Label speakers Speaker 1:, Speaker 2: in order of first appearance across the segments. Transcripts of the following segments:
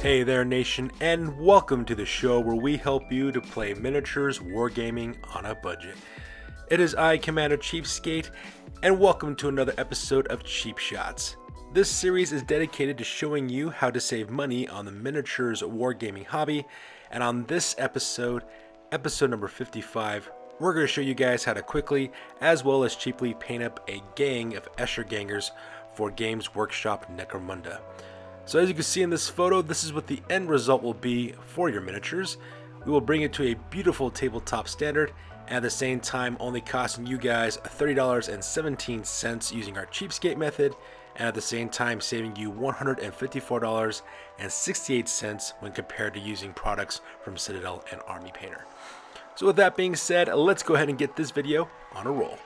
Speaker 1: Hey there, nation, and welcome to the show where we help you to play miniatures wargaming on a budget. It is I, Commander Cheapskate, and welcome to another episode of Cheap Shots. This series is dedicated to showing you how to save money on the miniatures wargaming hobby, and on this episode number 55, we're going to show you guys how to quickly, as well as cheaply, paint up a gang of Escher Gangers for Games Workshop Necromunda. So as you can see in this photo, this is what the end result will be for your miniatures. We will bring it to a beautiful tabletop standard, and at the same time only costing you guys $30.17 using our cheapskate method, and at the same time saving you $154.68 when compared to using products from Citadel and Army Painter. So with that being said, let's go ahead and get this video on a roll.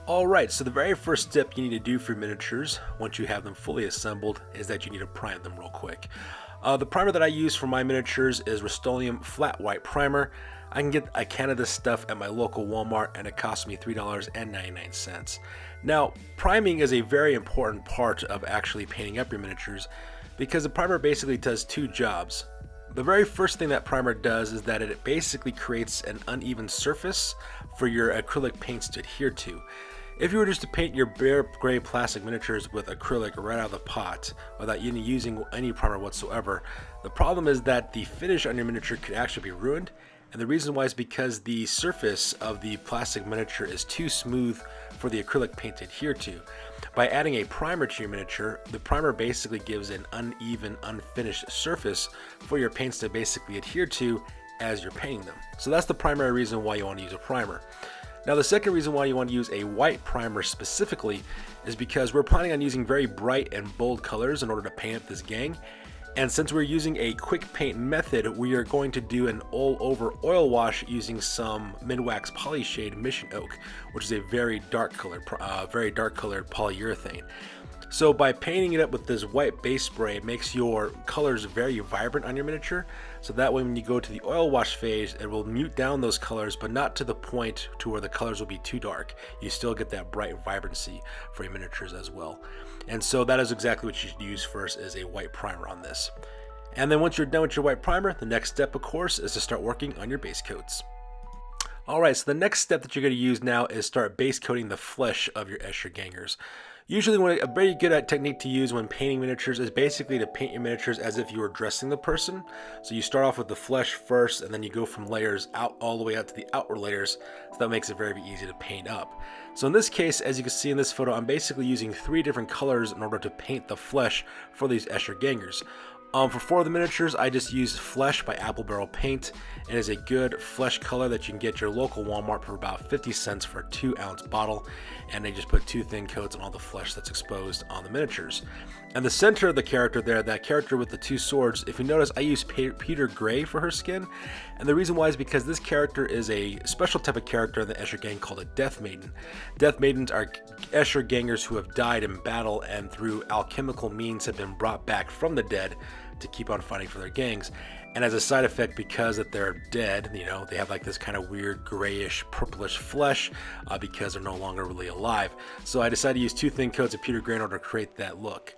Speaker 1: Alright, so the very first step you need to do for miniatures, once you have them fully assembled, is that you need to prime them real quick. The primer that I use for my miniatures is Rust-Oleum Flat White Primer. I can get a can of this stuff at my local Walmart and it costs me $3.99. Now, priming is a very important part of actually painting up your miniatures because the primer basically does two jobs. The very first thing that primer does is that it basically creates an uneven surface for your acrylic paints to adhere to. If you were just to paint your bare gray plastic miniatures with acrylic right out of the pot without even using any primer whatsoever, the problem is that the finish on your miniature could actually be ruined. And the reason why is because the surface of the plastic miniature is too smooth for the acrylic paint to adhere to. By adding a primer to your miniature, the primer basically gives an uneven, unfinished surface for your paints to basically adhere to as you're painting them. So that's the primary reason why you want to use a primer. Now the second reason why you want to use a white primer specifically is because we're planning on using very bright and bold colors in order to paint up this gang. And since we're using a quick paint method, we are going to do an all-over oil wash using some Minwax Polyshade Mission Oak, which is a very dark colored polyurethane. So by painting it up with this white base spray, it makes your colors very vibrant on your miniature. So that way when you go to the oil wash phase, it will mute down those colors, but not to the point to where the colors will be too dark. You still get that bright vibrancy for your miniatures as well. And so that is exactly what you should use first, is a white primer on this. And then once you're done with your white primer, the next step of course is to start working on your base coats. Alright, so the next step that you're going to use now is start base coating the flesh of your Escher Gangers. Usually a very good technique to use when painting miniatures is basically to paint your miniatures as if you were dressing the person. So you start off with the flesh first and then you go from layers out all the way out to the outer layers. So that makes it very easy to paint up. So in this case, as you can see in this photo, I'm basically using 3 different colors in order to paint the flesh for these Escher Gangers. For 4 of the miniatures, I just used Flesh by Apple Barrel Paint. It is a good flesh color that you can get at your local Walmart for about 50 cents for a 2-ounce bottle, and they just put 2 thin coats on all the flesh that's exposed on the miniatures. And the center of the character there, that character with the 2 swords, if you notice, I used Peter Gray for her skin, and the reason why is because this character is a special type of character in the Escher Gang called a Death Maiden. Death Maidens are Escher Gangers who have died in battle and through alchemical means have been brought back from the dead to keep on fighting for their gangs. And as a side effect, because that they're dead, you know, they have like this kind of weird grayish purplish flesh because they're no longer really alive. So I decided to use 2 thin coats of Peter Gray in order to create that look.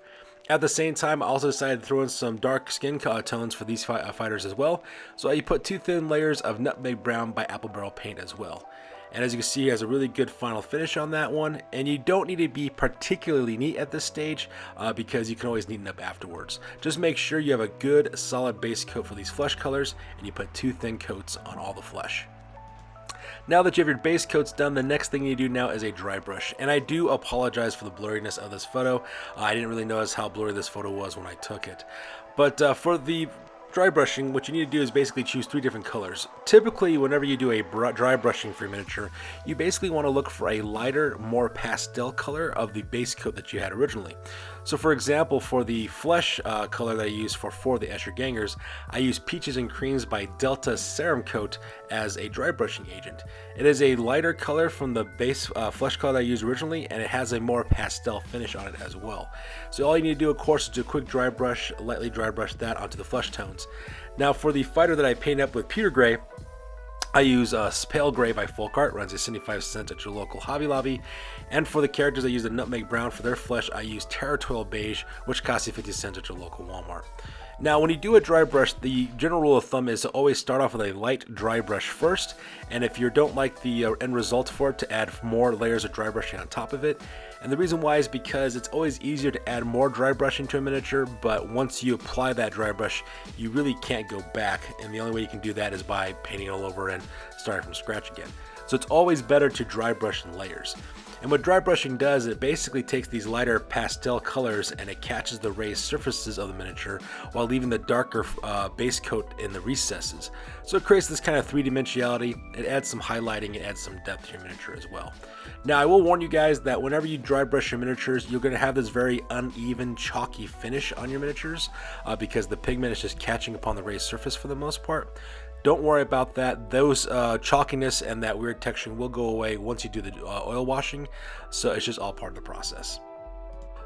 Speaker 1: At the same time, I also decided to throw in some dark skin tones for these fighters as well. So I put 2 thin layers of Nutmeg Brown by Apple Barrel Paint as well. And as you can see, it has a really good final finish on that one. And you don't need to be particularly neat at this stage because you can always neaten up afterwards. Just make sure you have a good solid base coat for these flesh colors and you put 2 thin coats on all the flesh. Now that you have your base coats done, the next thing you do now is a dry brush. And I do apologize for the blurriness of this photo. I didn't really notice how blurry this photo was when I took it. But for the dry brushing, what you need to do is basically choose 3 different colors. Typically, whenever you do a dry brushing for your miniature, you basically want to look for a lighter, more pastel color of the base coat that you had originally. So for example, for the flesh color that I use for 4 of the Escher Gangers, I use Peaches and Creams by Delta Serum Coat as a dry brushing agent. It is a lighter color from the base flesh color that I used originally, and it has a more pastel finish on it as well. So all you need to do, of course, is do a quick dry brush, lightly dry brush that onto the flesh tones. Now for the fighter that I painted up with Peter Gray, I use Pale Gray by Folk Art, runs at 75 cents at your local Hobby Lobby. And for the characters, I use the Nutmeg Brown. For their flesh, I use Territorial Beige, which costs you 50 cents at your local Walmart. Now, when you do a dry brush, the general rule of thumb is to always start off with a light dry brush first, and if you don't like the end result for it, to add more layers of dry brushing on top of it. And the reason why is because it's always easier to add more dry brushing to a miniature, but once you apply that dry brush, you really can't go back, and the only way you can do that is by painting it all over and starting from scratch again. So it's always better to dry brush in layers. And what dry brushing does, it basically takes these lighter pastel colors and it catches the raised surfaces of the miniature while leaving the darker base coat in the recesses. So it creates this kind of three-dimensionality. It adds some highlighting, it adds some depth to your miniature as well. Now, I will warn you guys that whenever you dry brush your miniatures, you're going to have this very uneven, chalky finish on your miniatures because the pigment is just catching upon the raised surface for the most part. Don't worry about that. Those chalkiness and that weird texturing will go away once you do the oil washing, so it's just all part of the process.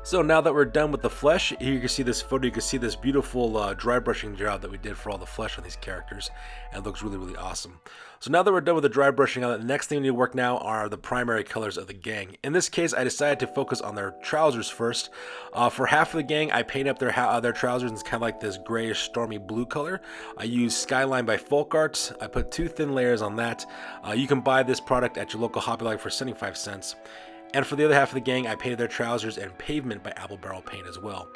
Speaker 1: So now that we're done with the flesh, here you can see this photo, you can see this beautiful dry brushing job that we did for all the flesh on these characters, and it looks really, really awesome. So now that we're done with the dry brushing, the next thing we need to work now are the primary colors of the gang. In this case, I decided to focus on their trousers first. For half of the gang, I paint up their trousers, and it's kind of like this grayish stormy blue color. I use Skyline by Folk Art. I put 2 thin layers on that. You can buy this product at your local Hobby Lobby for 75 cents. And for the other half of the gang, I painted their trousers in Pavement by Apple Barrel Paint as well.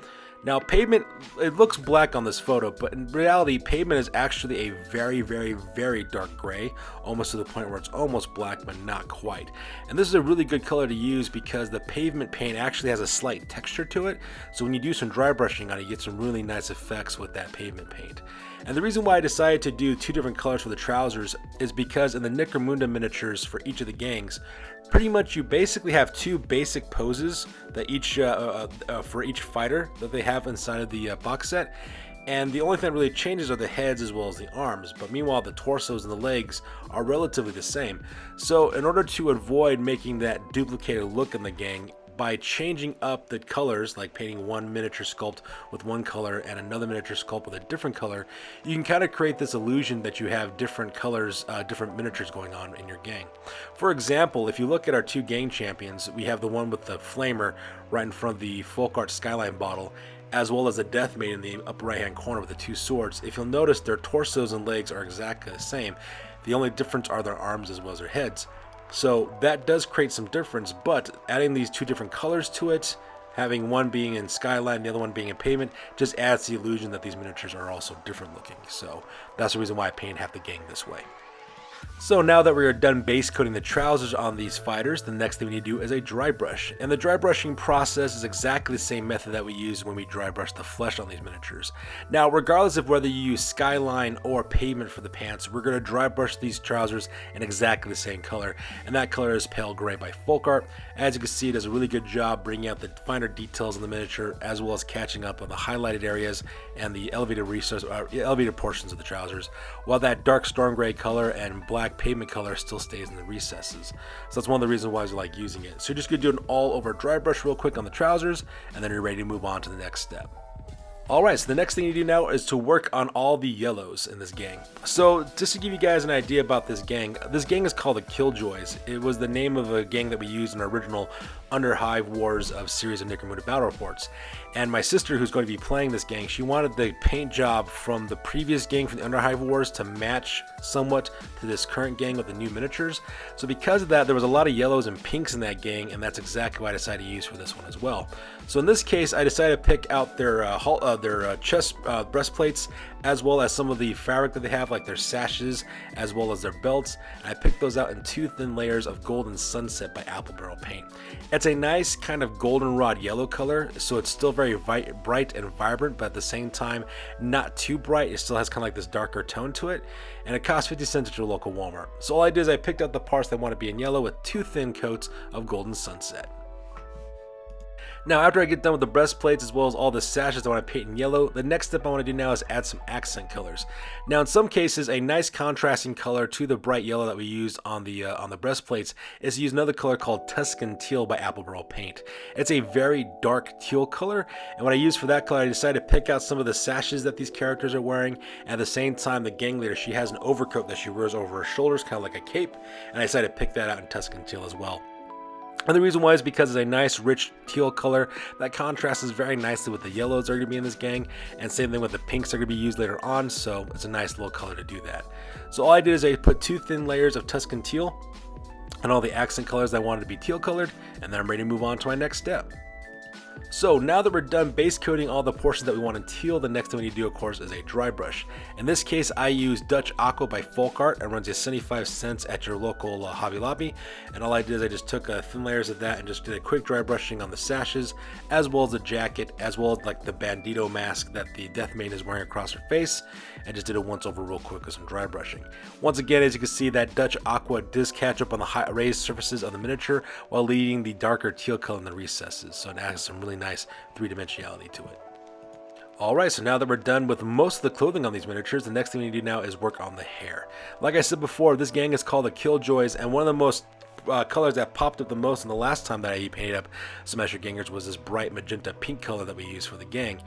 Speaker 1: Now, Pavement, it looks black on this photo, but in reality, Pavement is actually a very, very, very dark gray, almost to the point where it's almost black, but not quite. And this is a really good color to use because the Pavement paint actually has a slight texture to it. So when you do some dry brushing on it, you get some really nice effects with that Pavement paint. And the reason why I decided to do 2 different colors for the trousers is because in the Necromunda miniatures for each of the gangs, pretty much you basically have 2 basic poses that for each fighter that they have inside of the box set, and the only thing that really changes are the heads as well as the arms, but meanwhile the torsos and the legs are relatively the same. So in order to avoid making that duplicated look in the gang, by changing up the colors, like painting one miniature sculpt with one color and another miniature sculpt with a different color, you can kind of create this illusion that you have different colors, different miniatures going on in your gang. For example, if you look at our 2 gang champions, we have the one with the flamer right in front of the Folk Art Skyline bottle, as well as the Death Maid in the upper right hand corner with the 2 swords. If you'll notice, their torsos and legs are exactly the same. The only difference are their arms as well as their heads. So that does create some difference, but adding these 2 different colors to it, having one being in Skyline, the other one being in Pavement, just adds the illusion that these miniatures are also different looking. So that's the reason why I paint half the gang this way. So now that we are done base coating the trousers on these fighters, the next thing we need to do is a dry brush. And the dry brushing process is exactly the same method that we use when we dry brush the flesh on these miniatures. Now, regardless of whether you use Skyline or Pavement for the pants, we're going to dry brush these trousers in exactly the same color. And that color is Pale Gray by Folk Art. As you can see, it does a really good job bringing out the finer details in the miniature, as well as catching up on the highlighted areas and the elevated portions of the trousers, while that dark storm gray color and black Pavement color still stays in the recesses. So that's one of the reasons why I like using it. So you're just going to do an all over dry brush real quick on the trousers, and then you're ready to move on to the next step. Alright, so the next thing you do now is to work on all the yellows in this gang. So just to give you guys an idea about this gang is called the Killjoys. It was the name of a gang that we used in our original Underhive Wars of series of Necromunda battle reports. And my sister, who's going to be playing this gang, she wanted the paint job from the previous gang from the Underhive Wars to match somewhat to this current gang with the new miniatures. So because of that, there was a lot of yellows and pinks in that gang, and that's exactly what I decided to use for this one as well. So in this case, I decided to pick out their chest breastplates, as well as some of the fabric that they have, like their sashes, as well as their belts. And I picked those out in 2 thin layers of Golden Sunset by Apple Barrel Paint. It's a nice kind of goldenrod yellow color, so it's still very bright and vibrant, but at the same time, not too bright. It still has kind of like this darker tone to it, and it costs 50 cents at your local Walmart. So all I did is I picked out the parts that want to be in yellow with 2 thin coats of Golden Sunset. Now, after I get done with the breastplates as well as all the sashes I want to paint in yellow, the next step I want to do now is add some accent colors. Now, in some cases, a nice contrasting color to the bright yellow that we used on the breastplates is to use another color called Tuscan Teal by Apple Barrel Paint. It's a very dark teal color, and what I used for that color, I decided to pick out some of the sashes that these characters are wearing. And at the same time, the gang leader, she has an overcoat that she wears over her shoulders, kind of like a cape, and I decided to pick that out in Tuscan Teal as well. And the reason why is because it's a nice rich teal color that contrasts very nicely with the yellows that are going to be in this gang, and same thing with the pinks that are going to be used later on, so it's a nice little color to do that. So all I did is I put 2 thin layers of Tuscan Teal and all the accent colors that I wanted to be teal colored, and then I'm ready to move on to my next step. So now that we're done base coating all the portions that we want in teal, the next thing we need to do, of course, is a dry brush. In this case, I use Dutch Aqua by Folkart. It runs you 75 cents at your local Hobby Lobby. And all I did is I just took thin layers of that and just did a quick dry brushing on the sashes, as well as the jacket, as well as like the bandito mask that the Death Maiden is wearing across her face, and just did it once over real quick with some dry brushing. Once again, as you can see, that Dutch Aqua does catch up on the high raised surfaces of the miniature while leaving the darker teal color in the recesses. So it adds some really nice three-dimensionality to it. Alright, so now that we're done with most of the clothing on these miniatures, the next thing we need to do now is work on the hair. Like I said before, this gang is called the Killjoys, and one of the most colors that popped up the most in the last time that I painted up some Escher Gangers was this bright magenta pink color that we used for the gang.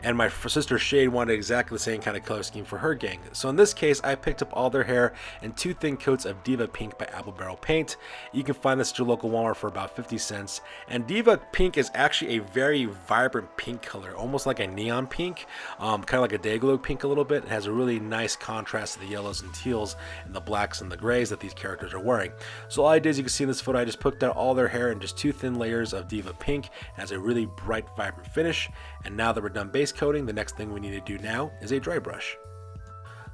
Speaker 1: And my sister Shade wanted exactly the same kind of color scheme for her gang. So in this case, I picked up all their hair in 2 thin coats of Diva Pink by Apple Barrel Paint. You can find this at your local Walmart for about 50 cents. And Diva Pink is actually a very vibrant pink color, almost like a neon pink, kind of like a Dayglow pink a little bit. It has a really nice contrast to the yellows and teals and the blacks and the grays that these characters are wearing. So all I did, as you can see in this photo, I just picked out all their hair in just 2 thin layers of Diva Pink. It has a really bright, vibrant finish. And now that we're done base coating, the next thing we need to do now is a dry brush.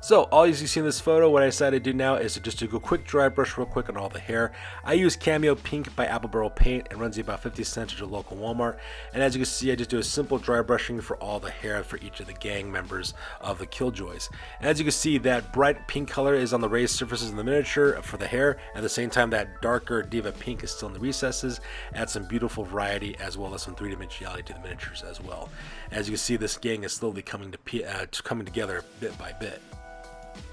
Speaker 1: So all as you see in this photo, what I decided to do now is to just do a quick dry brush real quick on all the hair. I use Cameo Pink by Apple Barrel Paint. It runs you about 50 cents at your local Walmart. And as you can see, I just do a simple dry brushing for all the hair for each of the gang members of the Killjoys. And as you can see, that bright pink color is on the raised surfaces in the miniature for the hair. At the same time, that darker Diva Pink is still in the recesses. Adds some beautiful variety as well as some three-dimensionality to the miniatures as well. As you can see, this gang is slowly coming together bit by bit.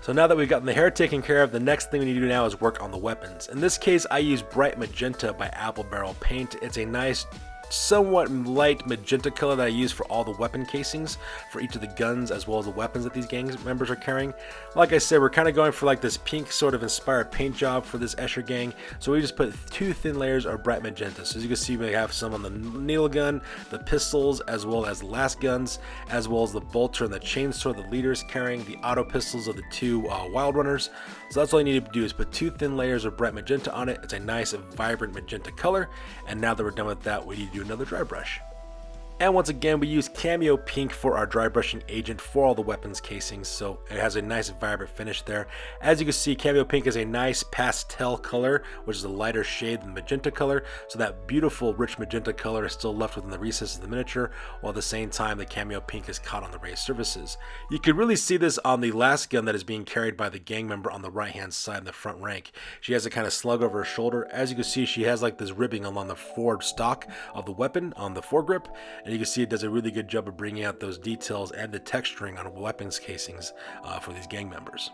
Speaker 1: So now that we've gotten the hair taken care of, the next thing we need to do now is work on the weapons. In this case, I use Bright Magenta by Apple Barrel Paint. It's a nice, somewhat light magenta color that I use for all the weapon casings for each of the guns as well as the weapons that these gang members are carrying. Like I said, we're kind of going for like this pink sort of inspired paint job for this Escher gang, so we just put 2 thin layers of bright magenta. So as you can see, we have some on the needle gun, the pistols, as well as the last guns, as well as the bolter and the chainsaw the leader is carrying, the auto pistols of the 2 wild runners. So that's all you need to do is put 2 thin layers of bright magenta on it. It's a nice vibrant magenta color, and now that we're done with that, we need to do another dry brush. And once again, we use Cameo Pink for our dry brushing agent for all the weapons casings, so it has a nice vibrant finish there. As you can see, Cameo Pink is a nice pastel color, which is a lighter shade than magenta color, so that beautiful rich magenta color is still left within the recesses of the miniature, while at the same time the Cameo Pink is caught on the raised surfaces. You can really see this on the last gun that is being carried by the gang member on the right hand side in the front rank. She has a kind of slug over her shoulder. As you can see, she has like this ribbing along the forward stock of the weapon on the foregrip, and you can see it does a really good job of bringing out those details and the texturing on weapons casings for these gang members.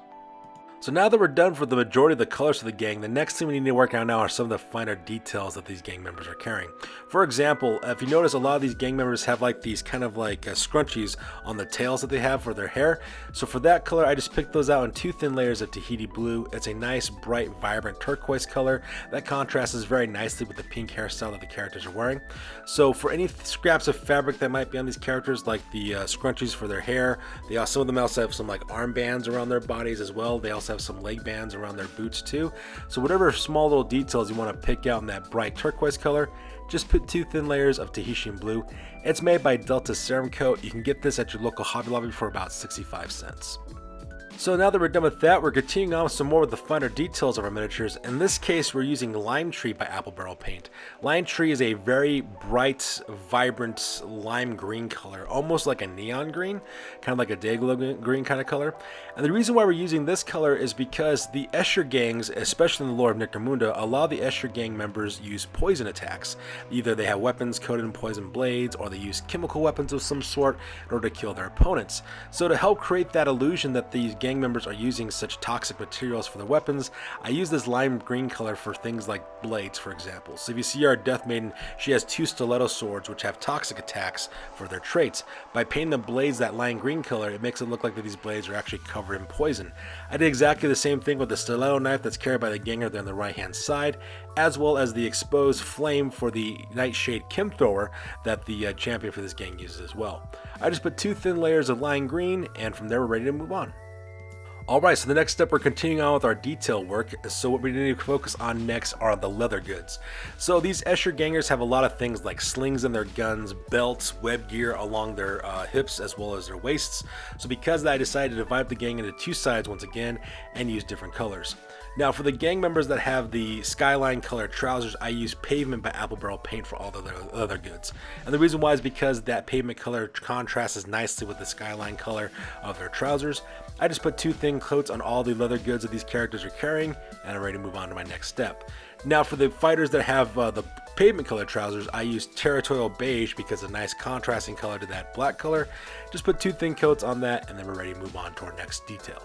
Speaker 1: So now that we're done for the majority of the colors of the gang, the next thing we need to work on now are some of the finer details that these gang members are carrying. For example, if you notice, a lot of these gang members have like these kind of like scrunchies on the tails that they have for their hair. So for that color, I just picked those out in 2 thin layers of Tahiti blue. It's a nice, bright, vibrant turquoise color that contrasts very nicely with the pink hairstyle that the characters are wearing. So for any scraps of fabric that might be on these characters, like the scrunchies for their hair, some of them also have some like armbands around their bodies as well. They also have some leg bands around their boots too. So whatever small little details you want to pick out in that bright turquoise color, just put 2 thin layers of Tahitian blue. It's made by Delta Ceramcoat. You can get this at your local Hobby Lobby for about 65 cents. So now that we're done with that, we're continuing on with some more of the finer details of our miniatures. In this case, we're using Lime Tree by Apple Barrel Paint. Lime Tree is a very bright, vibrant lime green color, almost like a neon green, kind of like a Dayglow green kind of color. And the reason why we're using this color is because the Escher gangs, especially in the lore of Necromunda, a lot of the Escher gang members use poison attacks. Either they have weapons coated in poison blades, or they use chemical weapons of some sort in order to kill their opponents. So to help create that illusion that these gang members are using such toxic materials for their weapons, I use this lime green color for things like blades, for example. So if you see our Death Maiden, she has 2 stiletto swords which have toxic attacks for their traits. By painting the blades that lime green color, it makes it look like that these blades are actually covered in poison. I did exactly the same thing with the stiletto knife that's carried by the ganger there on the right hand side, as well as the exposed flame for the Nightshade Kim Thrower that the champion for this gang uses as well. I just put 2 thin layers of lime green, and from there we're ready to move on. Alright, so the next step, we're continuing on with our detail work. So what we need to focus on next are the leather goods. So these Escher gangers have a lot of things like slings in their guns, belts, web gear along their hips as well as their waists. So because of that, I decided to divide the gang into 2 sides once again and use different colors. Now for the gang members that have the skyline colored trousers, I use Pavement by Apple Barrel Paint for all the leather goods. And the reason why is because that pavement color contrasts nicely with the skyline color of their trousers. I just put 2 thin coats on all the leather goods that these characters are carrying, and I'm ready to move on to my next step. Now for the fighters that have the pavement colored trousers, I use Territorial Beige because it's a nice contrasting color to that black color. Just put 2 thin coats on that, and then we're ready to move on to our next detail.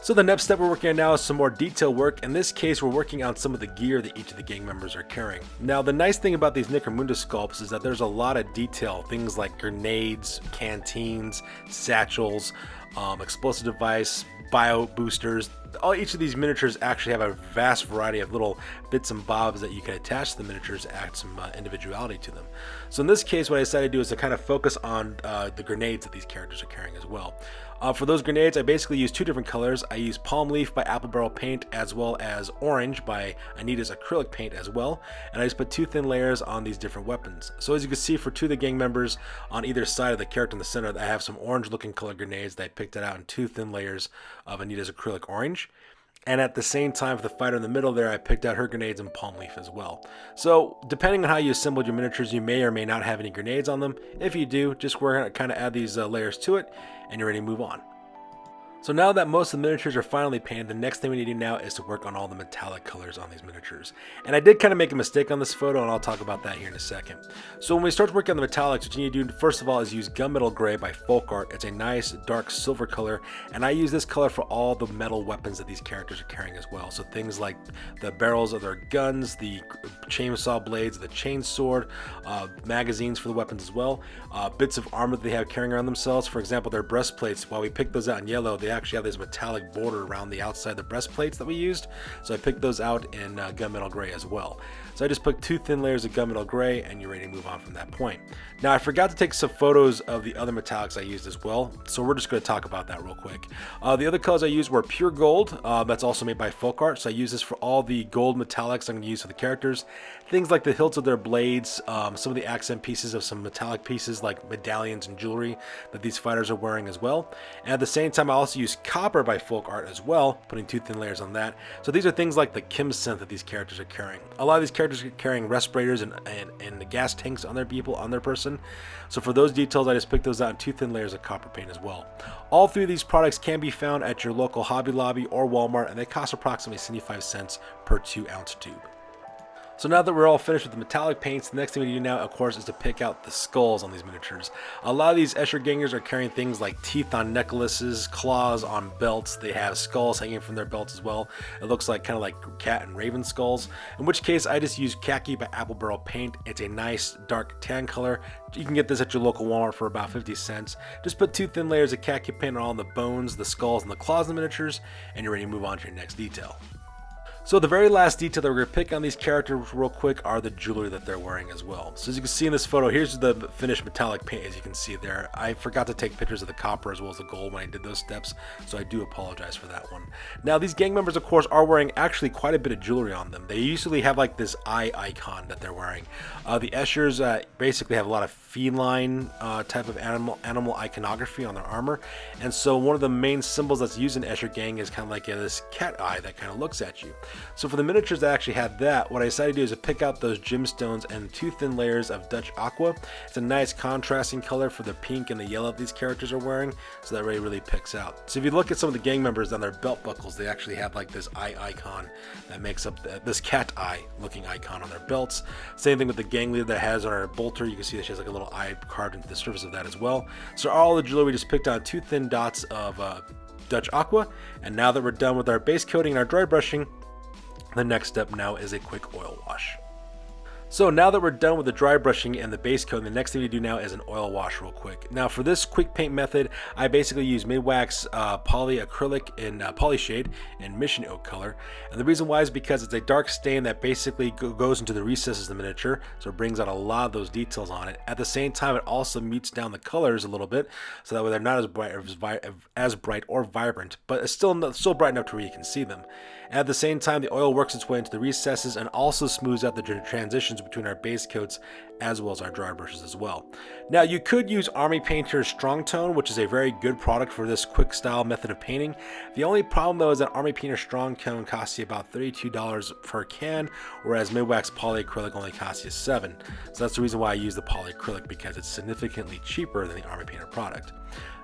Speaker 1: So the next step we're working on now is some more detail work. In this case, we're working on some of the gear that each of the gang members are carrying. Now, the nice thing about these Necromunda sculpts is that there's a lot of detail, things like grenades, canteens, satchels, explosive device, bio boosters. Each of these miniatures actually have a vast variety of little bits and bobs that you can attach to the miniatures to add some individuality to them. So in this case, what I decided to do is to kind of focus on the grenades that these characters are carrying as well. For those grenades, I basically use 2 different colors. I use Palm Leaf by Apple Barrel Paint as well as Orange by Anita's acrylic paint as well. And I just put 2 thin layers on these different weapons. So as you can see, for 2 of the gang members on either side of the character in the center, I have some orange looking color grenades that I picked out in 2 thin layers of Anita's acrylic orange. And at the same time, for the fighter in the middle there, I picked out her grenades in Palm Leaf as well. So depending on how you assembled your miniatures, you may or may not have any grenades on them. If you do, just we're going to kind of add these layers to it, and you're ready to move on. So now that most of the miniatures are finally painted, the next thing we need to do now is to work on all the metallic colors on these miniatures. And I did kind of make a mistake on this photo, and I'll talk about that here in a second. So when we start working on the metallics, what you need to do first of all is use Gunmetal Gray by Folk Art. It's a nice dark silver color, and I use this color for all the metal weapons that these characters are carrying as well. So things like the barrels of their guns, the chainsaw blades, the chainsword, magazines for the weapons as well, bits of armor that they have carrying around themselves. For example, their breastplates, while we picked those out in yellow, they actually have this metallic border around the outside of the breastplates that we used. So I picked those out in Gunmetal Gray as well. So I just put 2 thin layers of Gunmetal Gray, and you're ready to move on from that point. Now I forgot to take some photos of the other metallics I used as well, so we're just going to talk about that real quick. The other colors I used were Pure Gold, that's also made by Folk Art, so I use this for all the gold metallics I'm going to use for the characters. Things like the hilts of their blades, some of the accent pieces of some metallic pieces like medallions and jewelry that these fighters are wearing as well. And at the same time, I also use Copper by Folk Art as well, putting 2 thin layers on that. So these are things like the Kim synth that these characters are carrying. A lot of these characters are carrying respirators and the gas tanks on their people, on their person. So for those details, I just picked those out in 2 thin layers of copper paint as well. All 3 of these products can be found at your local Hobby Lobby or Walmart, and they cost approximately 75 cents per 2-ounce tube. So now that we're all finished with the metallic paints, the next thing we do now, of course, is to pick out the skulls on these miniatures. A lot of these Escher gangers are carrying things like teeth on necklaces, claws on belts. They have skulls hanging from their belts as well. It looks like kind of like cat and raven skulls, in which case I just use Khaki by Apple Barrel Paint. It's a nice dark tan color. You can get this at your local Walmart for about 50 cents. Just put 2 thin layers of khaki paint on all the bones, the skulls, and the claws in the miniatures, and you're ready to move on to your next detail. So the very last detail that we're going to pick on these characters real quick are the jewelry that they're wearing as well. So as you can see in this photo, here's the finished metallic paint as you can see there. I forgot to take pictures of the copper as well as the gold when I did those steps, so I do apologize for that one. Now these gang members of course are wearing actually quite a bit of jewelry on them. They usually have like this eye icon that they're wearing. The Eschers basically have a lot of feline type of animal iconography on their armor, and so one of the main symbols that's used in Escher Gang is kind of like this cat eye that kind of looks at you. So for the miniatures that actually had that, what I decided to do is to pick out those gemstones and 2 thin layers of Dutch aqua. It's a nice contrasting color for the pink and the yellow that these characters are wearing, so that really picks out. So if you look at some of the gang members on their belt buckles, they actually have like this eye icon that makes up this cat eye looking icon on their belts. Same thing with the gang leader that has on her bolter. You can see that she has like a little eye carved into the surface of that as well. So all the jewelry, we just picked out 2 thin dots of Dutch aqua, and now that we're done with our base coating and our dry brushing, the next step now is a quick oil wash. So now that we're done with the dry brushing and the base coat, the next thing we do now is an oil wash real quick. Now for this quick paint method, I basically use mid-wax polyacrylic in polyshade in mission oak color. And the reason why is because it's a dark stain that basically goes into the recesses of the miniature, so it brings out a lot of those details on it. At the same time, it also mutes down the colors a little bit, so that way they're not as bright or vibrant, but it's still bright enough to where you can see them. And at the same time, the oil works its way into the recesses and also smooths out the transitions between our base coats as well as our dry brushes as well. Now you could use Army Painter's Strong Tone, which is a very good product for this quick style method of painting. The only problem though is that Army Painter Strong Tone costs you about $32 per can, whereas mid-wax polyacrylic only costs you $7. So that's the reason why I use the polyacrylic, because it's significantly cheaper than the Army Painter product.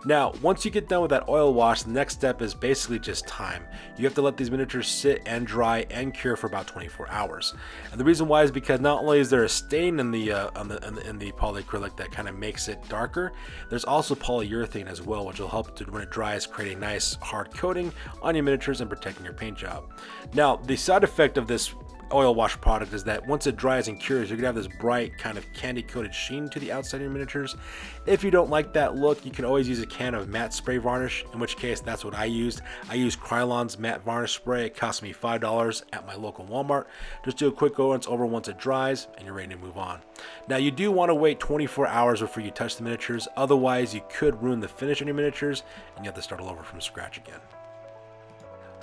Speaker 1: Now, once you get done with that oil wash, the next step is basically just time. You have to let these miniatures sit and dry and cure for about 24 hours. And the reason why is because not only is there a stain in the polyacrylic that kind of makes it darker, there's also polyurethane as well, which will help to, when it dries, create a nice hard coating on your miniatures and protecting your paint job. Now, the side effect of this oil wash product is that once it dries and cures, you're gonna have this bright kind of candy coated sheen to the outside of your miniatures. If you don't like that look, you can always use a can of matte spray varnish, in which case that's what I used. I used Krylon's matte varnish spray. It cost me $5 at my local Walmart. Just do a quick once over once it dries and you're ready to move on. Now you do want to wait 24 hours before you touch the miniatures, otherwise you could ruin the finish on your miniatures and you have to start all over from scratch again.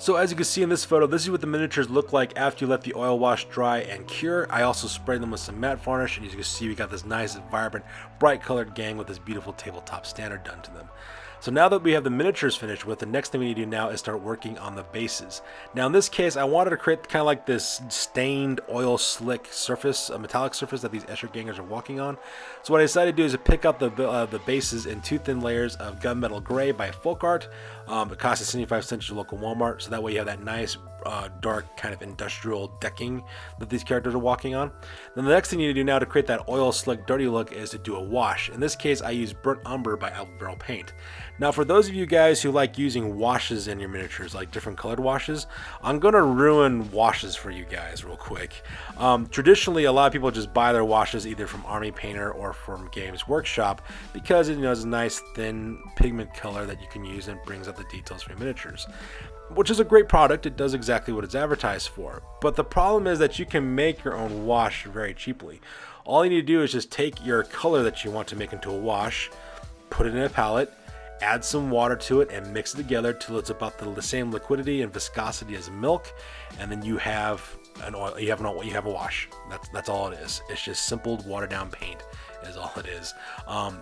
Speaker 1: So as you can see in this photo, this is what the miniatures look like after you let the oil wash dry and cure. I also sprayed them with some matte varnish, and as you can see, we got this nice, vibrant, bright colored gang with this beautiful tabletop standard done to them. So now that we have the miniatures finished with, the next thing we need to do now is start working on the bases. Now in this case, I wanted to create kind of like this stained oil slick surface, a metallic surface that these Escher gangers are walking on. So what I decided to do is to pick up the bases in 2 thin layers of gunmetal gray by Folk Art. It costs 75 cents at your local Walmart, so that way you have that nice dark kind of industrial decking that these characters are walking on. Then the next thing you need to do now to create that oil slick dirty look is to do a wash. In this case, I use Burnt Umber by Albert Barrel Paint. Now for those of you guys who like using washes in your miniatures, like different colored washes, I'm gonna ruin washes for you guys real quick. Traditionally, a lot of people just buy their washes either from Army Painter or from Games Workshop because it has a nice thin pigment color that you can use and brings out the details for your miniatures, which is a great product. It does exactly what it's advertised for. But the problem is that you can make your own wash very cheaply. All you need to do is just take your color that you want to make into a wash, put it in a palette, add some water to it, and mix it together till it's about the same liquidity and viscosity as milk, and then you have an oil. You have a wash. That's all it is. It's just simple watered down paint is all it is.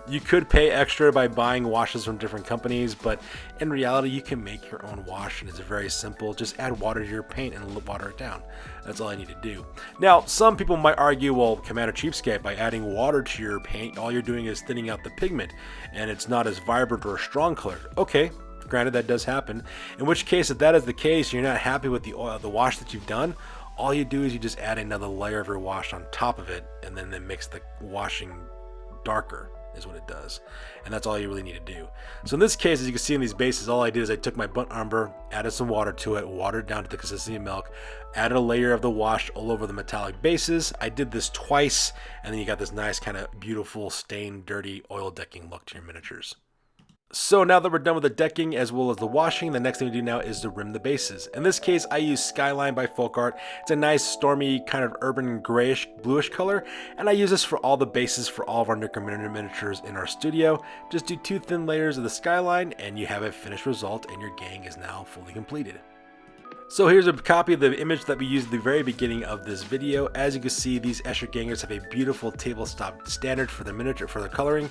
Speaker 1: You could pay extra by buying washes from different companies, but in reality you can make your own wash, and it's very simple. Just add water to your paint and water it down. That's all you need to do. Now some people might argue, well, Commander Cheapskate, by adding water to your paint, all you're doing is thinning out the pigment and it's not as vibrant or strong colored. Okay, granted, that does happen, in which case, if that is the case, you're not happy with the wash that you've done, all you do is you just add another layer of your wash on top of it, and then it makes the washing darker is what it does. And that's all you really need to do. So in this case, as you can see in these bases, all I did is I took my Burnt Umber, added some water to it, watered it down to the consistency of milk, added a layer of the wash all over the metallic bases. I did this twice, and then you got this nice kind of beautiful stained dirty oil decking look to your miniatures. So now that we're done with the decking as well as the washing, the next thing we do now is to rim the bases. In this case, I use Skyline by Folk Art. It's a nice stormy kind of urban grayish bluish color, and I use this for all the bases for all of our Necromunda miniatures in our studio. Just do 2 thin layers of the Skyline and you have a finished result, and your gang is now fully completed. So here's a copy of the image that we used at the very beginning of this video. As you can see, these Escher Gangers have a beautiful tabletop standard for the miniature, for the coloring.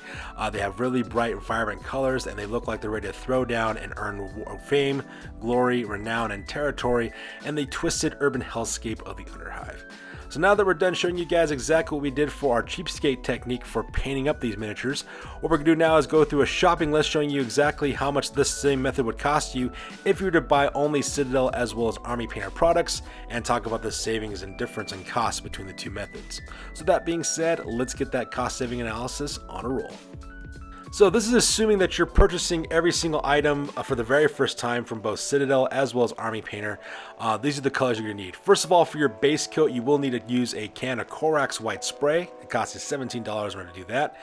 Speaker 1: They have really bright, vibrant colors, and they look like they're ready to throw down and earn fame, glory, renown, and territory in the twisted urban hellscape of the Underhive. So now that we're done showing you guys exactly what we did for our Cheapskate technique for painting up these miniatures, what we're going to do now is go through a shopping list showing you exactly how much this same method would cost you if you were to buy only Citadel as well as Army Painter products, and talk about the savings and difference in cost between the 2 methods. So that being said, let's get that cost saving analysis on a roll. So this is assuming that you're purchasing every single item for the very first time from both Citadel as well as Army Painter. These are the colors you're going to need. First of all, for your base coat, you will need to use a can of Corax white spray. It costs you $17 in order to do that.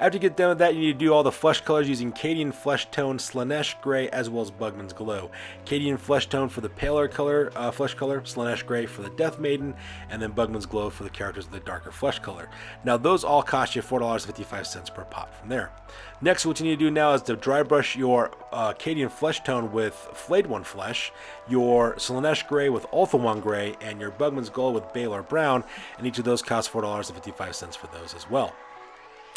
Speaker 1: After you get done with that, you need to do all the flesh colors using Cadian Flesh Tone, Slaanesh Gray, as well as Bugman's Glow. Cadian Flesh Tone for the paler color, flesh color, Slaanesh Gray for the Death Maiden, and then Bugman's Glow for the characters with the darker flesh color. Now those all cost you $4.55 per pot from there. Next, what you need to do now is to dry brush your Cadian Flesh Tone with Flayed One Flesh, your Slaanesh Gray with Ulthuan Gray, and your Bugman's Glow with Baylor Brown, and each of those costs $4.55 for those as well.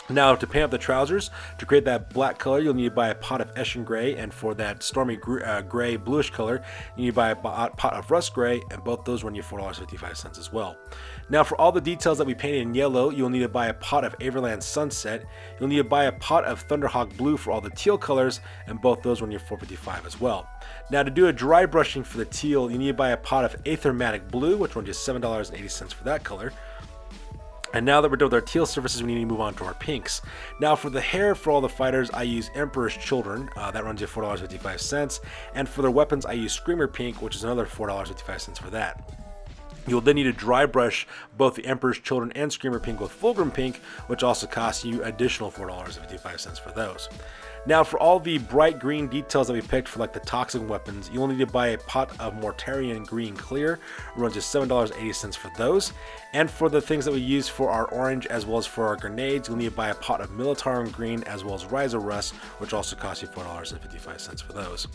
Speaker 1: Now, to paint up the trousers, to create that black color, you'll need to buy a pot of Escher Gray, and for that stormy gray bluish color, you need to buy a pot of Rust Gray, and both those run you $4.55 as well. Now, for all the details that we painted in yellow, you'll need to buy a pot of Averland Sunset. You'll need to buy a pot of Thunderhawk Blue for all the teal colors, and both those run you $4.55 as well. Now, to do a dry brushing for the teal, you need to buy a pot of Aethermatic Blue, which runs you $7.80 for that color. And now that we're done with our teal surfaces, we need to move on to our pinks. Now for the hair for all the fighters, I use Emperor's Children. That runs you $4.55. And for their weapons, I use Screamer Pink, which is another $4.55 for that. You'll then need to dry brush both the Emperor's Children and Screamer Pink with Fulgrim Pink, which also costs you additional $4.55 for those. Now for all the bright green details that we picked for like the toxic weapons, you'll need to buy a pot of Mortarian Green Clear. It runs just $7.80 for those. And for the things that we use for our orange as well as for our grenades, you'll need to buy a pot of Militarum Green as well as Rise of Rust, which also costs you $4.55 for those.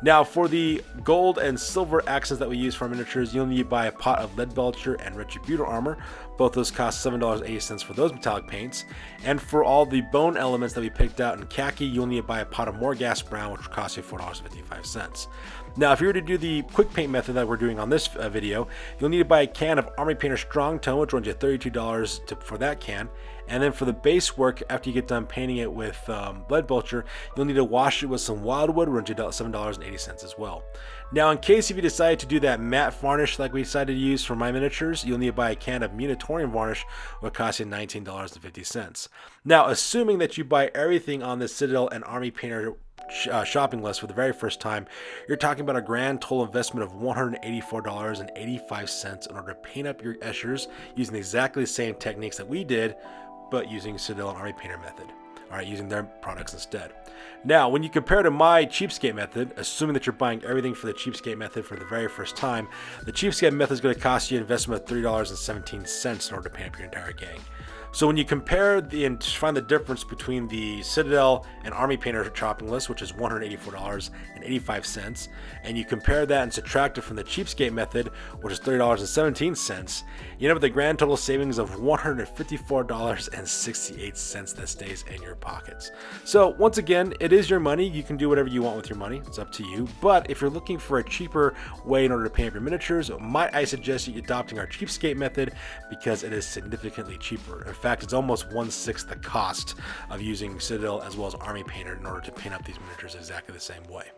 Speaker 1: Now for the gold and silver accents that we use for our miniatures, you'll need to buy a pot of Leadbelcher and Retributor Armor. Both those cost $7.80 for those metallic paints. And for all the bone elements that we picked out in khaki, you'll need to buy a pot of Morghast Brown, which will cost you $4.55. Now, if you were to do the quick paint method that we're doing on this video, you'll need to buy a can of Army Painter Strong Tone, which runs you $32 for that can. And then for the base work, after you get done painting it with Leadbelcher, you'll need to wash it with some Wildwood, runs you $7.80 as well. Now, in case if you decide to do that matte varnish like we decided to use for my miniatures, you'll need to buy a can of Munitorium varnish, which costs you $19.50. Now, assuming that you buy everything on the Citadel and Army Painter shopping list for the very first time, you're talking about a grand total investment of $184.85 in order to paint up your Eschers using exactly the same techniques that we did, but using Citadel and Army Painter method. Alright, using their products instead. Now, when you compare to my Cheapskate method, assuming that you're buying everything for the Cheapskate method for the very first time, the Cheapskate method is going to cost you an investment of $3.17 in order to paint up your entire gang. So when you compare and find the difference between the Citadel and Army Painter shopping list, which is $184.85, and you compare that and subtract it from the Cheapskate method, which is $30.17, you end up with a grand total savings of $154.68 that stays in your pockets. So once again, it is your money. You can do whatever you want with your money. It's up to you. But if you're looking for a cheaper way in order to paint up your miniatures, might I suggest you adopting our Cheapskate method, because it is significantly cheaper. In fact, it's almost 1/6 the cost of using Citadel as well as Army Painter in order to paint up these miniatures exactly the same way.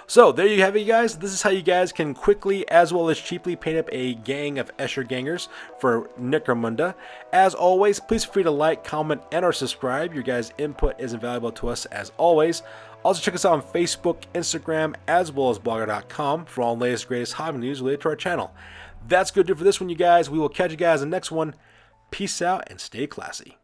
Speaker 1: So there you have it, guys. This is how you guys can quickly as well as cheaply paint up a gang of Escher Gangers for Necromunda. As always, please feel free to like, comment, and or subscribe. Your guys' input is invaluable to us as always. Also check us out on Facebook, Instagram, as well as blogger.com for all the latest, greatest hobby news related to our channel. That's going to do it for this one, you guys. We will catch you guys in the next one. Peace out and stay classy.